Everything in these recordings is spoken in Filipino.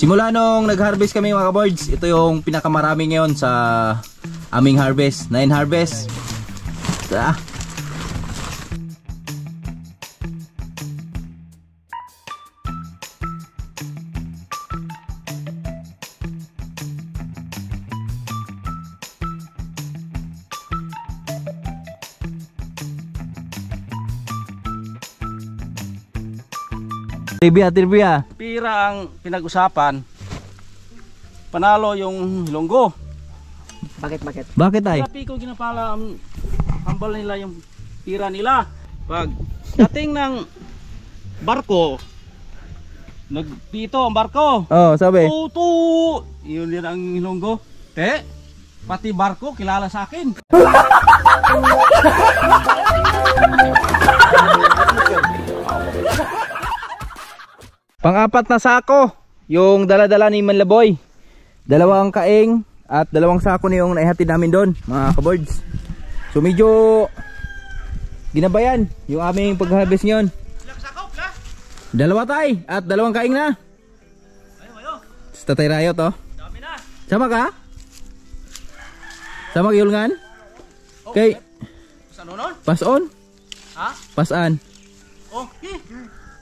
Simula nung nag-harvest kami mga kaboards, ito yung pinakamarami ngayon sa aming harvest. 9 harvest. Trivia. Pira ang pinag-usapan. Panalo yung Ilonggo. Bakit ay? Tapi ko ginapala ang hambal nila yung pira nila. Pag dating ng barko, nagpito ang barko. Oh, sabi. Tutu! Yun din ang Ilonggo. Pati barko kilala sa akin. Pang-apat na sako, yung dala-dala ni Manlaboy. 2 kaing at 2 sako na yung naihatid namin doon, mga kaboards. So medyo ginabayan yung aming pag-harvest ngayon. 2 tay at 2 kaing na. Sa Tatay Rayot oh. Dami na. Sama ka? Sama kayulngan? Okay. Pason? Ha? Pasan? Okay.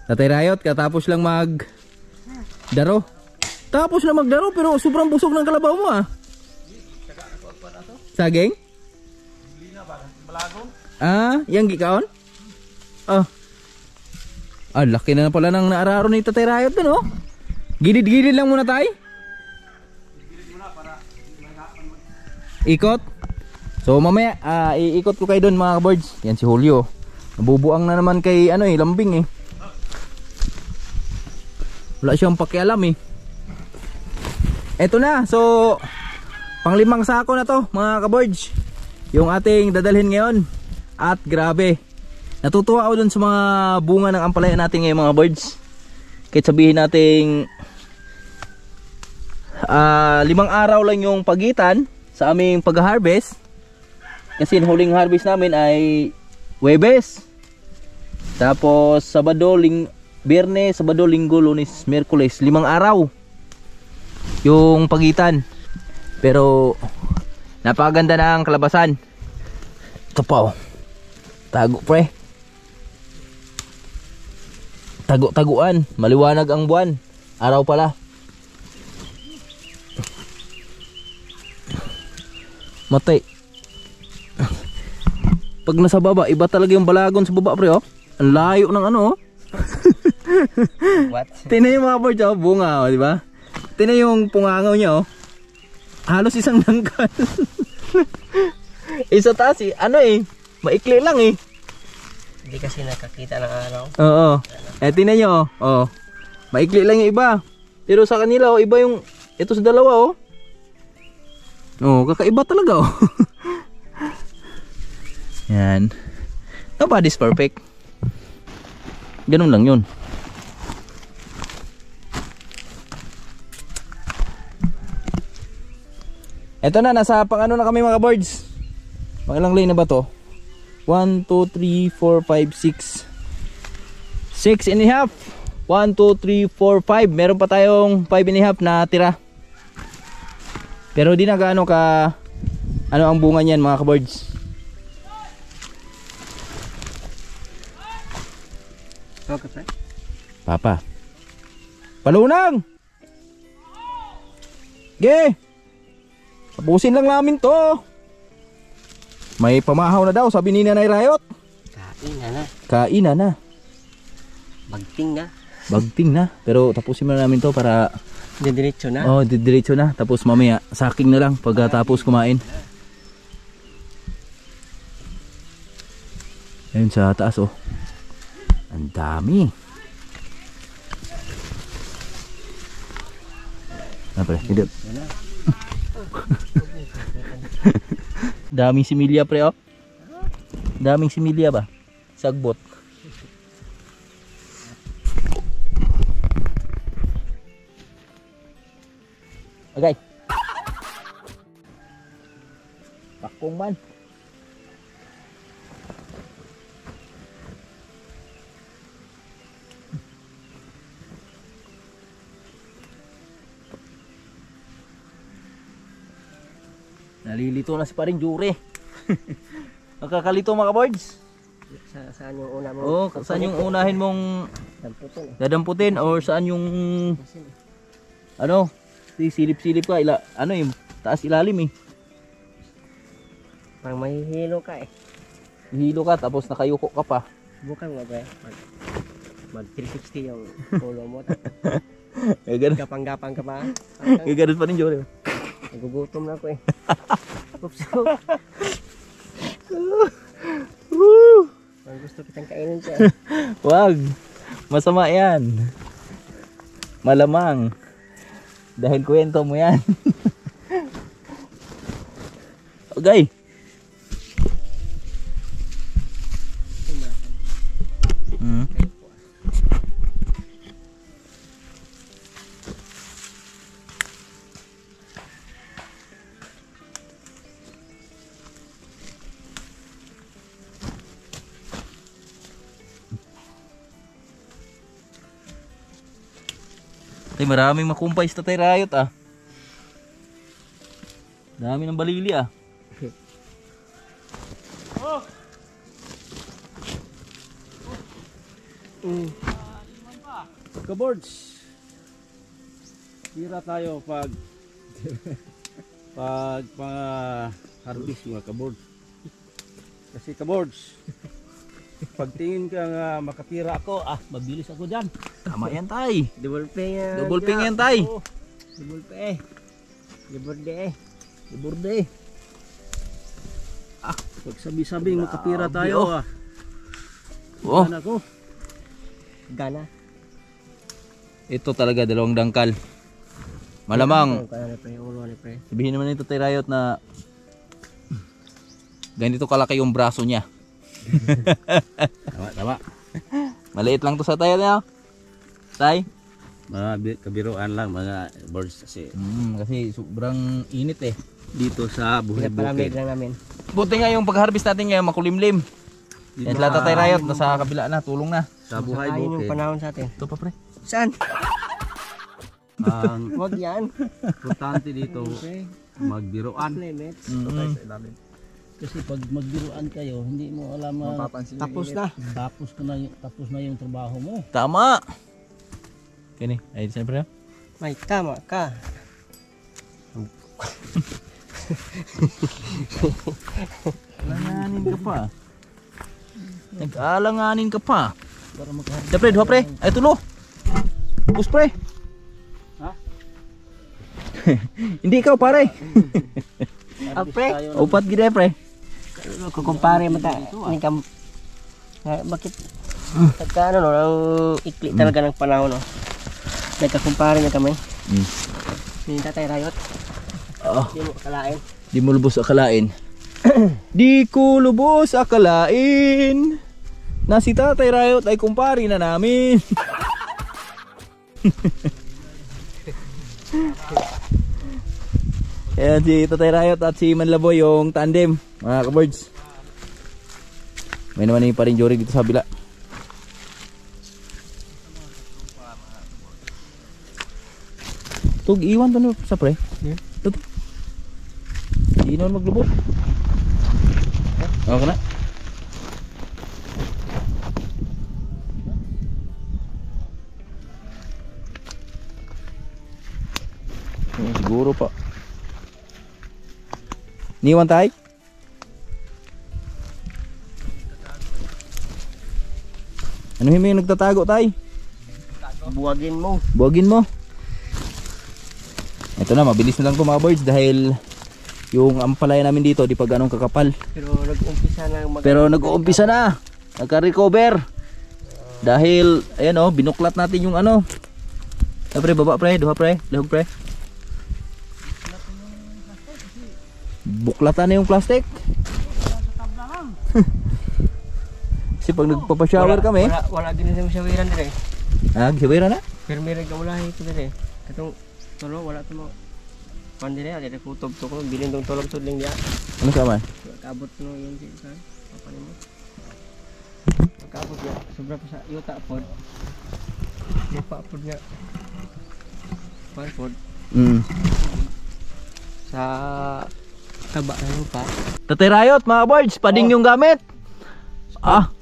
Tatay Rayot, katapos lang magdaro. Tapos na magdaro pero sobrang busog ng kalabaw mo ah. Saging? Yang gikaon? Laki na pala ng naararo ni Tatay Rayot dun oh. Gilid-gilid lang muna tayo. Ikot. So mamaya iikot ko kayo dun mga kaboards. Yan si Julio. Nabubuang na naman kay lambing eh. Wala siyang pakialam eh. Eto na, so pang-5 sako na to mga kaboards, yung ating dadalhin ngayon. At grabe, natutuwa ako dun sa mga bunga ng ampalaya natin ngayon mga birds. Kahit sabihin nating 5 araw lang yung pagitan sa aming pag-harvest. Kasi huling harvest namin ay Huwebes. Tapos Biyernes, Sabado, Linggo, Lunes, Miyerkules, 5 araw yung pagitan. Pero napakaganda na ang kalabasan. Ito pa oh. Tago pre. Taguan, maliwanag ang buwan. Araw pala. Matay. Pag nasa baba, iba talaga yung balagon sa baba pre oh. Ang layo ng oh. What? Tingnan yung mga birds oh, bunga oh, di ba? Tingnan yung pungangaw niya oh. Halos isang dangkal. Isa taas maikli lang eh. Hindi kasi nakakita ng araw. Oo. Tingnan nyo oh. Maikli lang yung iba. Pero sa kanila oh, iba yung ito sa dalawa oh. Oh, kakaiba talaga oh. Yan. Nobody's perfect. Ganun lang yun. Eto na, nasa pang-ano na kami mga birds. Mga ilang lane na ba to? 1, 2, 3, 4, 5, 6 and a half. 1, 2, 3, 4, 5. Meron pa tayong 5 and a half na tira. Pero di na gaano ka ang bunga niyan mga kabirds. Okay, Papa. Palunang! Ge! Tapusin lang namin to. May pamahaw na daw, sabi ni Nanay Rayot. Kain na. Bagting na. Pero tapusin mo na namin to para didiretso na. Oh, didiretso na. Tapos mamaya saking na lang pagkatapos kumain. Ayun sa taas oh. Ang dami. Pre, hidup. Daming similya pre oh. Daming similya ba? Sagbot. Okay. Pakong man. Nalilito na si paring Jure. Nakakalito mga kaboards. Saan yung una mo? Oh, saan yung unahin mong Damputin eh. dadamputin or saan yung ano? Silip-silip ka ano yung taas ilalim eh. Parang mahihilo ka eh. Hihilo ka tapos nakayuko ka pa. Subukan mo ba? Mag 360 yung ulo mo. Gagano. Gapang-gapang ka pa. Gagano pa rin Jure. Nagugutom na ako eh. Oops. Ang gusto kitang kainin siya. Wag. Masama yan. Malamang. Dahil kwento mo yan. Okay. Maraming makumpay sa Tatay Rayot ah. Dami ng balili ah. Kaboards. Tira tayo pag harvest mga kaboards. Kasi kaboards, pagtingin ka nga makatira ako, mabilis ako dyan. Tama yan tay. Double pay yan. Double ping yan tay. Double pay. Double day. Iburde. Pag sabi-sabing makatira tayo Oh, Yan ako. Gana. ito talaga dalawang dangkal. Malamang Kaya pre, ulo ni pre. sabihin naman nito Tatay Rayot na ganito kalaki yung braso niya. Tama. Maliit lang to sa tayo niya. Tay? Mga kabiruan lang mga birds kasi Kasi sobrang init eh. dito sa Pinapalamig buhay-bukid. lang namin. Buti nga yung pag-harvest natin ngayon makulimlim. Yan sila Tatay Rayot, nasa kabila na, tulong na. Sa Ayun yung buhay-bukid, panahon sa atin. Ito pa pre. Saan? ang Wag yan. importante dito Pre, magbiruan. limits. Kasi pag magbiruan kayo, hindi mo alam Tapos na. tapos na yung trabaho mo. Tama. Kini, ay siyempre. May tama ka. Alanganin ka pa. Nag-alanganin ka pa. Da pre, duha pre. Ay tulo. Bus pre. Ha? Hindi ikaw pare. Pre, Upat gid pre. kukumpare mo ta. Ni kam. Bakit? Pagka ano no, ang ikli talaga ng panahon no. Nagkakumpare na kami. Ni Tatay Rayot. Oh, Hindi mo kalain. di mo lubos akalain. Di ko lubos akalain na si Tatay Rayot ay kumpari na namin. Ayan si Tatay Rayot at si Manlaboy yung tandem, mga kaboards. May naman yung paring Jory dito sa bila. Tug iwan to no sa pre. Yeah. Tug. Di naman maglubot. Okay na. Siguro pa. Niwan tayo? Ano yung nagtatago tayo? Buwagin mo. Buwagin mo. Ito na, mabilis na lang ito mga birds dahil yung ampalaya namin dito di pa ganong kakapal. Pero nag-umpisa na. Nagka-recover. Dahil, ayan o, binuklat natin yung ano. Pre, baba pre, duha pre, lahog pre. Buklatan na yung plastic. Kasi pag nagpapashower kami. Wala din sa shawiran dire. Nagsawira na? Pero may nagkaulahi ito dire. Katong tulo wala to mo. Pandi na dire kutob to ko bilin tong tulog sudling dia. Ano sama? Kaabot no yun si kan. Apa nimo? Kaabot ya. Sobra pa sa yuta pod. Lupa pod niya. Pan pod Mm. sa Taba na lupa. Tatirayot mga boards, pading yung gamit. Ah,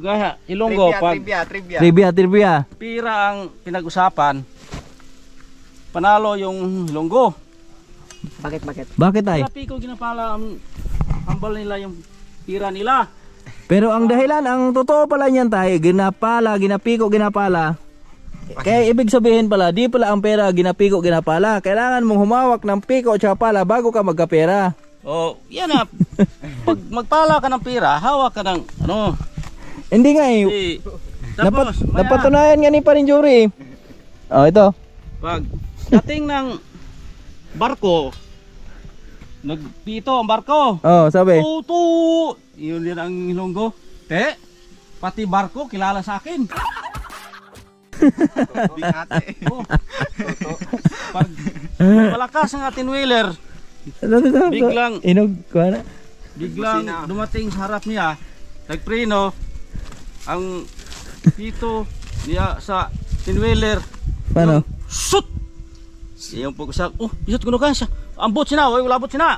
Gaya, Ilonggo, pag trivia. pira ang pinag-usapan, panalo yung Ilonggo. Bakit? Bakit ay? Grabe ko ginapala ang hambal nila yung pira nila. Pero ang dahilan, ang totoo pala niyan tayo, ginapiko, ginapala. Kaya ibig sabihin pala, di pala ang pera ginapiko, ginapala. Kailangan mong humawak ng piko at pala bago ka magkapera. Oh, yan na. Pag magpala ka ng pira, hawak ka ng ano. Hindi nga eh. Tapos, maya, Napatunayan nga ni Parinjuri. Oh, ito. pag dating ng barko, nagpito ang barko. Oh, sabi. Tutu! Yun din ang Ilonggo. Te, pati barko kilala sa akin. Oh. Pag malakas ang atin wheeler, biglang dumating sa harap niya, nagpreno ang pito niya sa tinwheeler. Paano? Shoot! Yung pagkasak, oh, isot ko siya. Ambot siya na, wala bot siya na.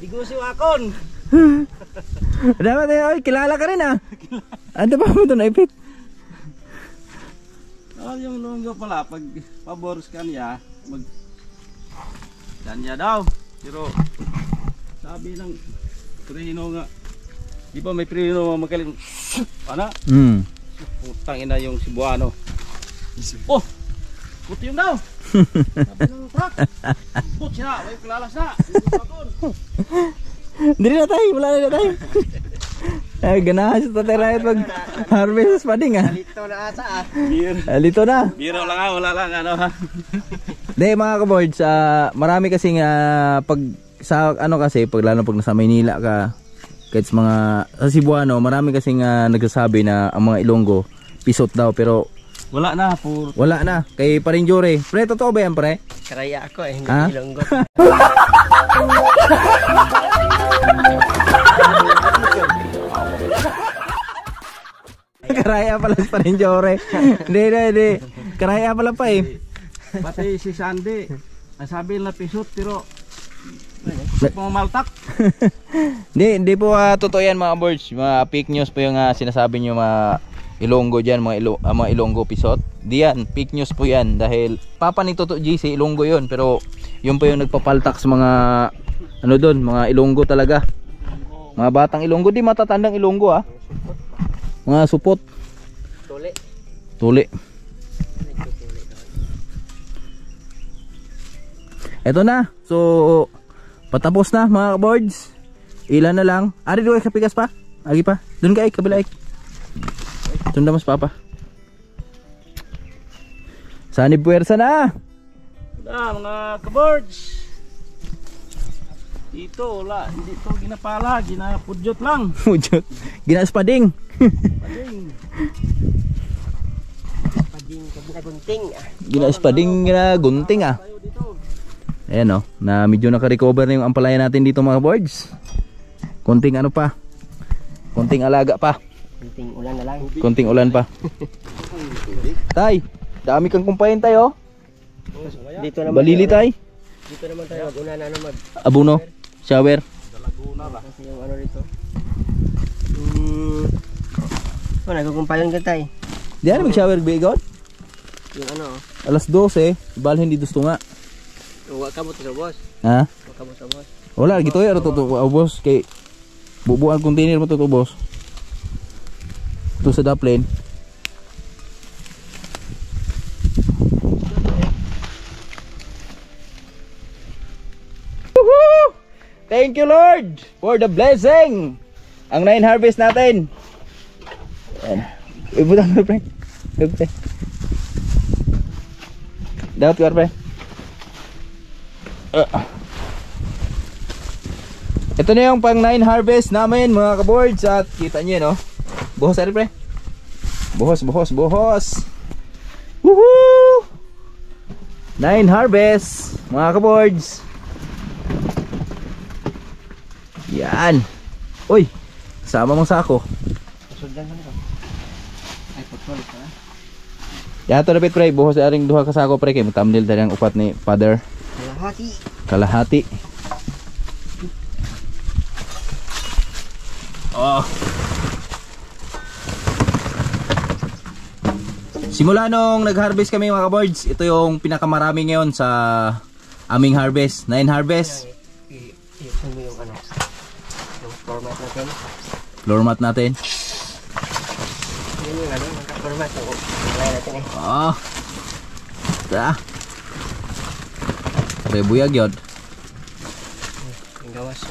Digusyo akon. Dapat eh, oy, kilala ka rin ah. Ano ba mo ito na ipit? Yung Ilonggo pala, pag pabors ka niya, kanya daw. Pero sabi ng preno nga, di ba may preno magaling, ano? Putang ina yung Cebuano. Oh! Puti yung daw! Sabi ng truck, put siya, may kilalas na. Hindi na tayo, wala na tayo. Ay, ganahan sa tatirayot pag harvest pa din ah. Lito na ata ah. Lito na. Biro lang ha, wala lang ano ha. Hindi mga kaboards, marami kasing pag sa ano kasi pag lalo pag nasa Maynila ka, kahit sa mga sa Cebuano, marami kasing nagsasabi na ang mga Ilonggo pisot daw, pero Wala na, puro. wala na. Kay Parinjuri, pre, totoo ba yan pre? Karaya ako eh, hindi Ha? Ilonggo. Karaya pala si Parinjuri. Hindi. Karaya pala pa eh. Pati si Sandy, nasabi na pisot pero pumamaltak. Hindi po totoo yan mga boards. Mga fake news po yung sinasabi nyo mga Ilonggo dyan, mga Ilonggo pisot. Di yan, fake news po yan. Dahil papa ni Toto GC, Ilonggo yun. Pero yun po yung nagpapaltak sa mga ano doon, mga Ilonggo talaga. Mga batang Ilonggo, di matatandang Ilonggo ah. Mga supot. Tuli. Eto na. So patapos na mga boards. Ilan na lang. Ari doon ka pikas pa. Agi pa. Doon ka kabila ay. Tunda mas papa. Sani puwersa na. Mga kaboards. Dito wala, hindi to ginapala, ginapudyot lang. Mujot. Ginaspading. Pading gunting ah. Ginaspading na gunting ah. Tayo dito. Ayan o, na medyo naka-recover na yung ampalaya natin dito mga boards. Konting ano pa. Konting alaga pa. Gunting ulan na lang. Konting ulan pa. Tay, dami kang kumpain tayo. Dito naman. Balili tay. Dito naman tayo mag-una na mag Abuno. Shower. kasi yung ano dito. Nagkukumpayan ka tay. Di ano mag-shower bigot? Yung ano. Alas 12, balhin di gusto nga. Huwag ka mo to sa boss. Ha? Huwag ka mo sa boss. Wala, gito yun to boss kay bubuan container mo to boss. Ito sa daplane. Woohoo! Thank you Lord for the blessing. Ang 9 harvest natin. Ayan. Ibutang mo pre. Pre. Dapat ka pre. Ito na yung pang 9 harvest namin mga kaboards at kita nyo no. Buhos ari pre. Buhos. Woohoo! 9 harvest mga kaboards. Yan. Uy, kasama mong sako. Dagdag man ko. Ay putol pa. Ya to dapat pre, buhos aring duha ka sako pre kay thumbnail dali ang upat ni father. Kalahati. Kalahati. Oh. Simula nung nag-harvest kami mga kaboards, ito yung pinakamarami ngayon sa aming harvest. 9 harvest. I-iusin mo yung ano. Yung format natin. Floor mat natin. Yan yung ano, format. Wala natin eh. Oh. Ita. Sabi buyag yun. Yung gawas.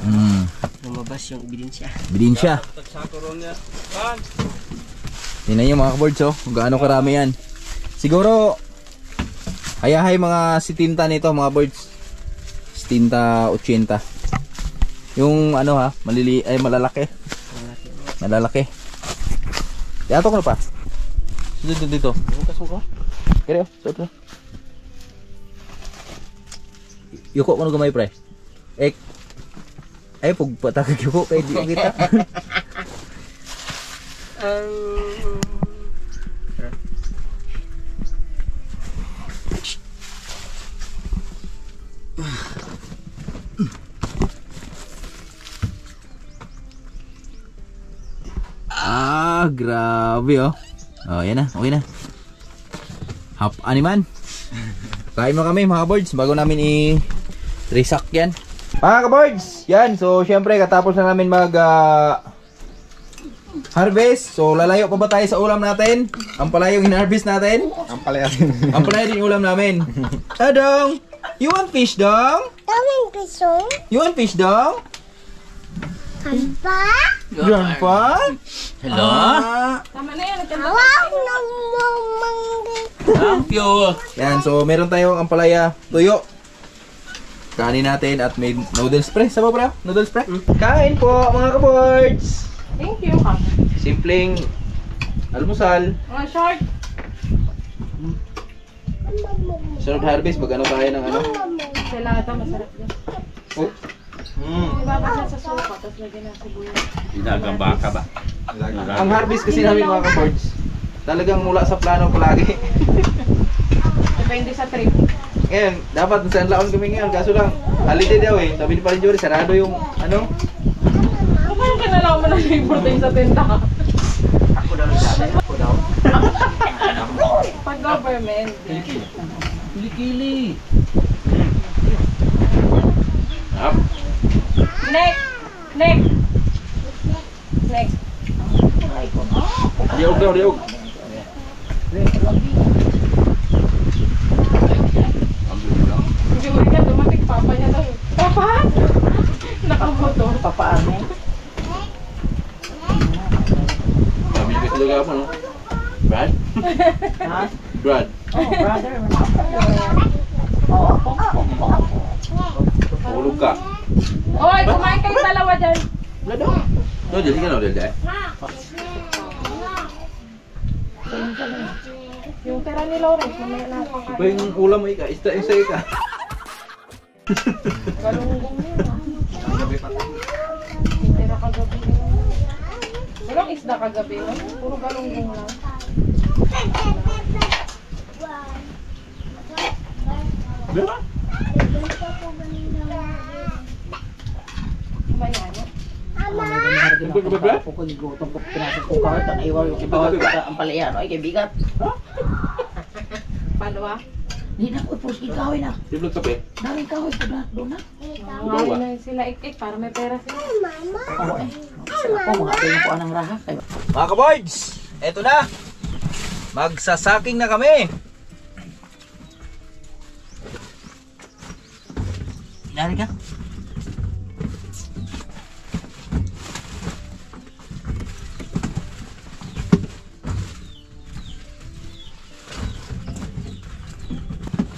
Lumabas yung ebidensya. Bidensya. Tagsako ron niya. Pan. Tingnan nyo mga kaboards oh, kung gaano karami yan. Siguro, hayahay mga 70 nito mga boards. 70, 80. Yung ano ha, malalaki. Malalaki. Yato ko na pa. Dito. Bukas mo ko? Kaya, so. Yuko ko na gamay pre. Ay, pagpatakag yuko kay di kita. Grabe oh. Oh, yan na, okay na. Half animan. Kain mo kami mga boards bago namin i-resack yan. Mga ka-boards, yan. So, syempre, katapos na namin mag harvest. So, lalayo pa ba tayo sa ulam natin? Ang palaya yung in-harvest natin? Ang palaya din. Ang palaya din yung ulam namin. Dong, you want fish, Dong? Daming piso. You want fish, Dong? Kampa. Grandpa? Hello? Wow, nagmamanggi. Thank you. Yan, so meron tayong ampalaya, tuyo. Kanin natin at may noodles pre. Saba bro? Noodles pre? Kain po mga ka-boards. Thank you. Simpleng almusal. Mga short. Sunod harvest, mag-ano tayo ng ano? Selada, masarap din. Oh. Ibabasa sa suka, tapos lagyan ng sibuyas. Dinagang baka ba? Ang harvest kasi namin mga ka-boards, talagang mula sa plano palagi. Depende sa trip. Ngayon, dapat sa laon kami ngayon, kaso lang, holiday daw eh. Sabi ni Parinjori, sarado yung ano? Kung kanalaw mo na labor tayo sa tenta. Ako daw nagsabi. Ako daw. Pag government. Kili-kili. Next. Diog daw, diog. Hindi mo rin dumating papa niya daw. Papa? Nakamotor. Papaano? Sabi niya kasi daw no? Brad? Ha? Brad. Oh, brother. Hulog ka. Oy, kumain kayong dalawa dyan. Wala daw. No, jadi ka na ulit eh. Yung tira ni Lawrence, mamaya na ako Iba yung ulam mo ika, isa ika. galunggong yun. Yung tira kagabi. Walang isda kagabi. Puro galunggong lang. Diba? Mayano. Ito ka ba, Brad? Ang palayan, ay kaibigan. Palwa. Di na ko ipos gawin na. Siblog kape. Daming kahoy ko na doon na. Ngawin na sila ik-ik para may pera sila. Oo eh. Ako mga tayo ko anang raha. Mga ka-boards, eto na. Magsasaking na kami. Dari ka?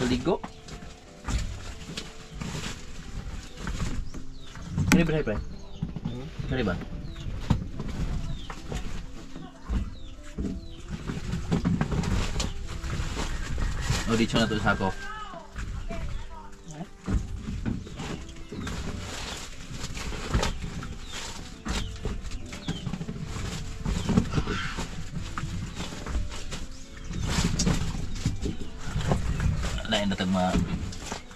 Ligo. Ini berapa? Ini ba? Oh, dito na to sa ako. Yan datag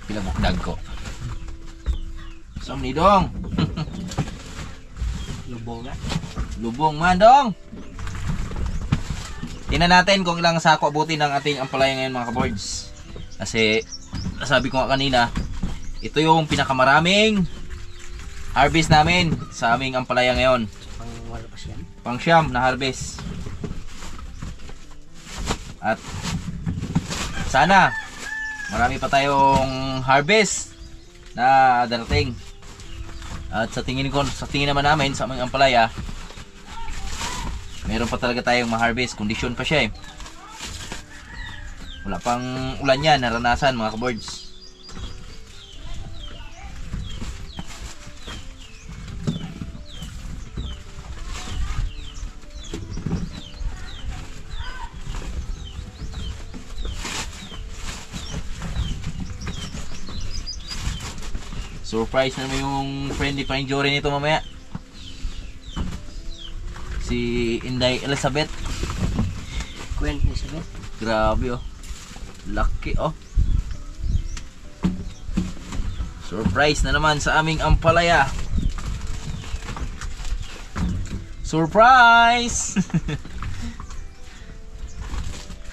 pilabukdag ko. Som ni dong. Lubong na. Lubong man dong. Tingnan natin kung ilang sako abutin ng ating ampalaya ngayon mga kaboards. Kasi nasabi ko nga kanina, ito yung pinakamaraming harvest namin sa aming ampalaya ngayon. Pang-siyam na harvest. At sana marami pa tayong harvest na darating. At sa tingin naman namin sa aming ampalaya, meron pa talaga tayong ma-harvest. Kondisyon pa siya eh. Wala pang ulan yan, naranasan mga kaboards. Surprise na naman yung friend ni Pine Jory nito mamaya. Si Inday Elizabeth. Queen Elizabeth. Grabe oh. Lucky oh. Surprise na naman sa aming ampalaya. Surprise!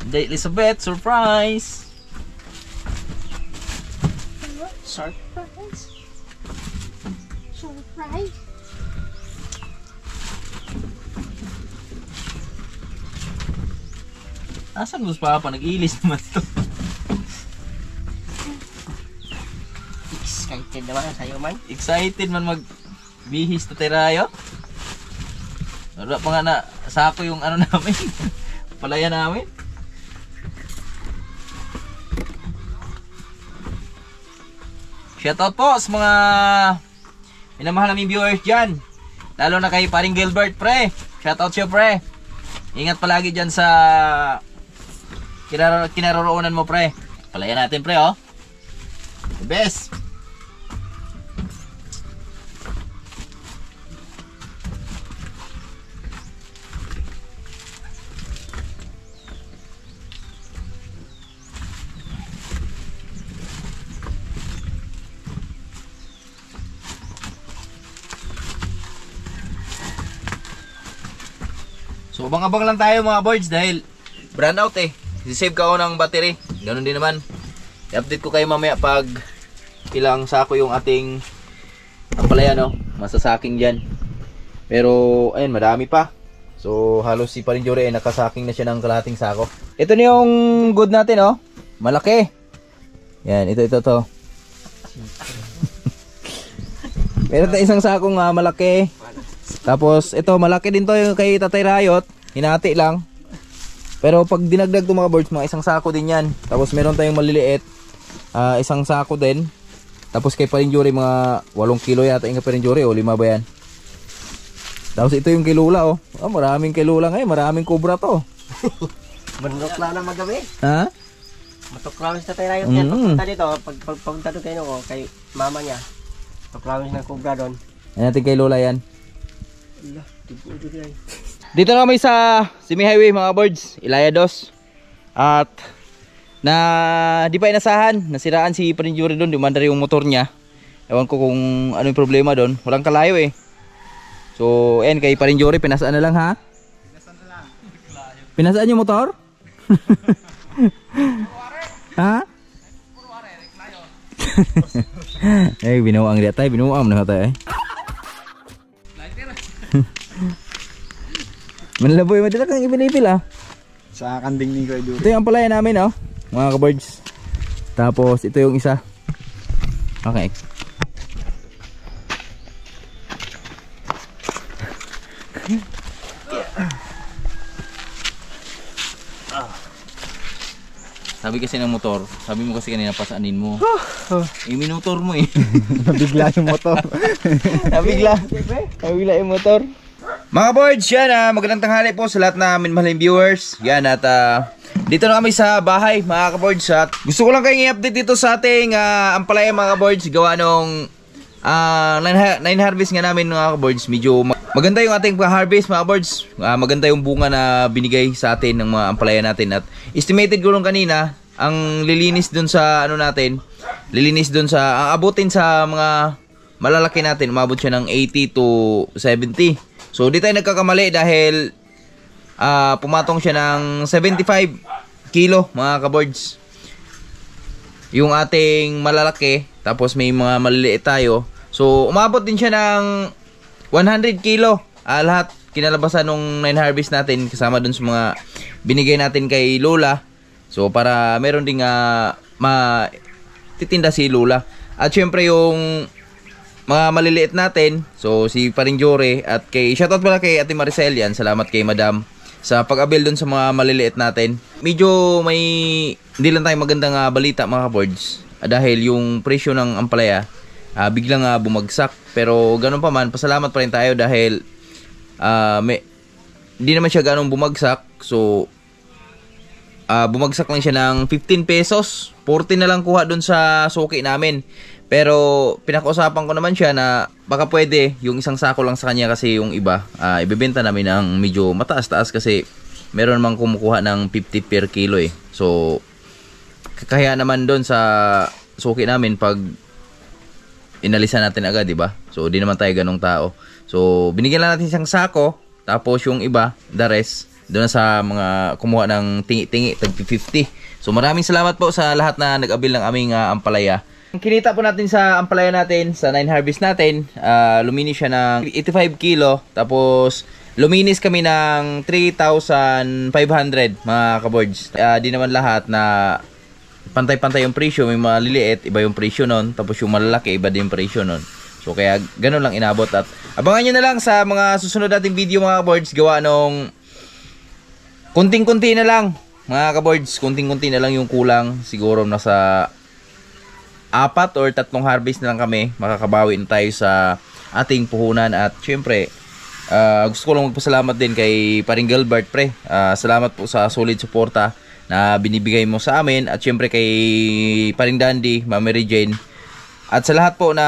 Inday Elizabeth, surprise! Surprise. Surprise. Asan gusto pa? Nag-iilis naman to. Excited naman sa'yo man. Excited man magbihis to terayo. Wala pa nga na sako yung ano namin. Palaya namin. Shoutout po sa mga minamahal naming viewers dyan. Lalo na kay paring Gilbert pre. Shoutout siya pre. Ingat palagi dyan sa kinaroroonan mo pre. Palaya natin pre oh. The best. So abang-abang lang tayo mga boards dahil brand out eh. I-save ka ako ng battery. Ganun din naman. I-update ko kayo mamaya pag ilang sako yung ating ampalaya no. Masasaking dyan. Pero ayun madami pa. So halos si Paring Jory ay nakasaking na siya ng kalahating sako. Ito na yung good natin oh. Malaki. Yan ito to. Meron tayong isang sakong malaki. Tapos ito malaki din to yung kay Tatay Rayot. Hinati lang. Pero pag dinagdag itong mga boards, mga isang sako din yan. Tapos meron tayong maliliit. Isang sako din. Tapos kay Paring Jory mga 8 kilo yata yung kay Paring Jory o 5 ba yan. Tapos ito yung kay Lula oh. Maraming kay Lula ngayon. Maraming cobra to. Manukla na magabi. Ha? Matuklawin sa Tatay Rayot yan. Pagpunta dito, pagpunta doon kayo ko, kay mama niya. Tuklawin ng cobra doon. Ayan natin kay Lola yan. Allah, dito na kami sa Simi Highway mga boards, Ilaya Dos. At na di pa inasahan, nasiraan si Paring Jory doon, dumandar yung motor niya. Ewan ko kung ano yung problema doon. Walang kalayo eh. So, ayan kay Paring Jory, pinasaan na lang ha? Pinasaan na lang. Pinasaan yung motor? Ha? Eh, binuang dia tayo, binuang na tayo eh. Manlaboy, madala kang ipinipil ah. Sa kanding ni Kuya Jory. Ito yung ampalaya namin oh, mga kaboards. Tapos ito yung isa. Okay. Sabi kasi ng motor, sabi mo kasi kanina pasaanin mo. Minutor mo eh. Nabigla yung motor. Nabigla yung motor. Mga boards, yan magandang tanghali po sa lahat na minmahaling viewers. Yan at dito na kami sa bahay mga kaboards. At gusto ko lang kayong i-update dito sa ating ampalaya mga kaboards. Gawa nung 9 harvest nga namin mga kaboards. Medyo maganda yung ating harvest mga kaboards. Maganda yung bunga na binigay sa atin ng mga ampalaya natin. At estimated ko lang kanina ang lilinis dun sa ano natin, lilinis dun sa, ang abutin sa mga malalaki natin, umabot siya ng 80 to 70. So di tayo nagkakamali dahil pumatong siya ng 75 kilo mga kaboards. Yung ating malalaki, tapos may mga maliliit tayo. So umabot din siya ng 100 kilo. Lahat kinalabasan nung 9 harvest natin kasama dun sa mga binigay natin kay Lola. So para meron ding matitinda si Lola. At syempre yung mga maliliit natin, so si Paring Jory at kay shoutout pala kay Ate Maricel yan. Salamat kay Madam sa pag-avail dun sa mga maliliit natin. Medyo may hindi lang tayo magandang balita mga kaboards. Dahil yung presyo ng ampalaya biglang bumagsak. Pero ganun pa man, pasalamat pa rin tayo dahil hindi naman siya ganun bumagsak. So bumagsak lang siya ng 15 pesos. 40 na lang kuha dun sa suki namin. Pero pinakausapan ko naman siya na baka pwede yung isang sako lang sa kanya kasi yung iba ibebenta namin ng medyo mataas-taas kasi meron mang kumukuha ng 50 per kilo eh. So kaya naman doon sa suki namin pag inalisan natin agad, di ba? So di naman tayo ganong tao. So binigyan lang natin isang sako, tapos yung iba, the rest, doon sa mga kumuha ng tingi-tingi, tag 50. So maraming salamat po sa lahat na nag-abil ng aming ampalaya. Kinita po natin sa ampalaya natin, sa 9 harvest natin, luminis siya ng 85 kilo. Tapos, luminis kami ng 3,500 mga kaboards. Di naman lahat na pantay-pantay yung presyo. May maliliit, iba yung presyo nun. Tapos yung malalaki, iba din yung presyo nun. So, kaya ganun lang inabot. At abangan nyo na lang sa mga susunod nating video mga kaboards. Gawa nung kunting-kunti na lang mga kaboards. Kunting-kunti na lang yung kulang. Siguro nasa 4 or 3 harvest na lang kami, makakabawi na tayo sa ating puhunan. At syempre gusto ko lang magpasalamat din kay Paring Gilbert pre. Salamat po sa solid suporta na binibigay mo sa amin. At syempre kay Paring Dandy, Ma'am Mary Jane, at sa lahat po na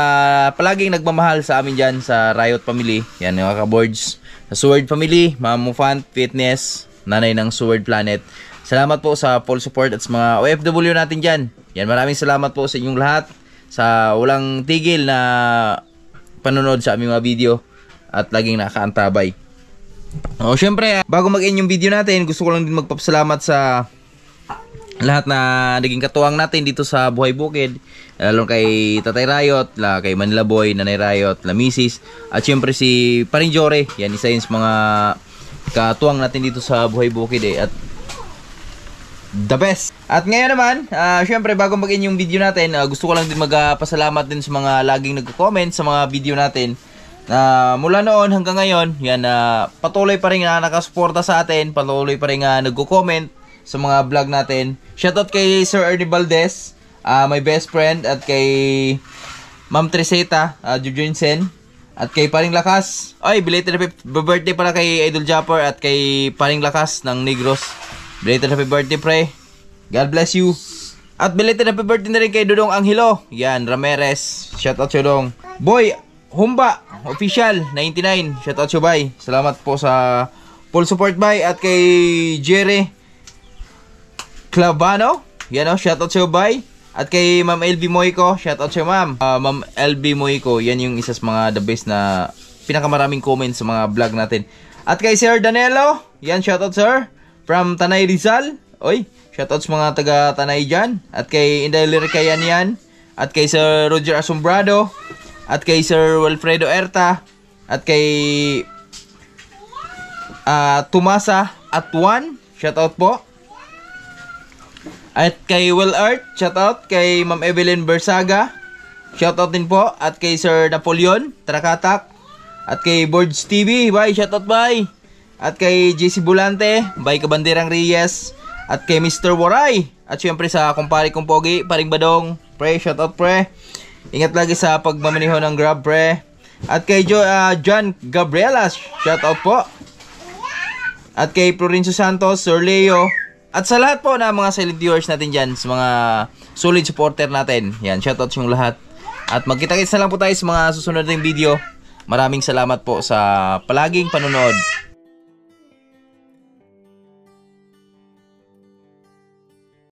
palaging nagmamahal sa amin dyan sa Riot Family. Yan mga kaboards, sa Sword Family, Ma'am Mufant Fitness, nanay ng Sword Planet. Salamat po sa full support at sa mga OFW natin dyan. Yan, maraming salamat po sa inyong lahat sa walang tigil na panonood sa aming mga video at laging nakaantabay. Syempre, bago mag-end yung video natin, gusto ko lang din magpapasalamat sa lahat na naging katuwang natin dito sa Buhay Bukid. Lalo kay Tatay Riot, kay Manila Boy, Nanay Riot, Mrs. At syempre si Paring Jory. Yan, isa yun sa mga katuwang natin dito sa Buhay Bukid At the best. At ngayon naman, syempre bago mag-end yung video natin, gusto ko lang din magpasalamat din sa mga laging nagko-comment sa mga video natin. Mula noon hanggang ngayon, yan, patuloy pa rin nakasuporta sa atin, patuloy pa rin nagko-comment sa mga vlog natin. Shoutout kay Sir Ernie Valdez, my best friend, at kay Ma'am Treseta Jujunsen, at kay Paring Lakas. Ay, belated happy birthday para kay Idol Japper at kay Paring Lakas ng Negros. Belated happy birthday pre. God bless you. At belated happy birthday na rin kay Dodong Angelo. Yan, Ramirez. Shoutout siya dong. Boy Humba Official 99. Shoutout siya bay. Salamat po sa full support bay. At kay Jerry Clavano. Yan o, shoutout siya bay. At kay Ma'am LB Moico. Shoutout siya ma'am. Ma'am LB Moico. Yan yung isa sa mga the best na pinakamaraming comments sa mga vlog natin. At kay Sir Danelo. Yan, shoutout sir. From Tanay Rizal. Oy, shoutout sa mga taga Tanay dyan. At kay Inday Liricayan yan. At kay Sir Roger Asombrado. At kay Sir Wilfredo Erta. At kay Tumasa Atwan. Shoutout po. At kay Will Art. Shoutout. Kay Ma'am Evelyn Bersaga. Shoutout din po. At kay Sir Napoleon Trakatak. At kay Boards TV. Bye, shoutout bye. At kay JC Bulante, by Kabanderang Reyes, at kay Mr. Waray, at syempre sa kumpare kong pogi, Paring Badong, pre, shoutout pre. Ingat lagi sa pagmamaneho ng Grab pre. At kay John Gabrielas, shoutout po. At kay Florencio Santos, Sir Leo, at sa lahat po na mga silent viewers natin dyan, sa mga solid supporter natin. Yan, shoutout yung lahat. At magkita-kits na lang po tayo sa mga susunod ng video. Maraming salamat po sa palaging panonood.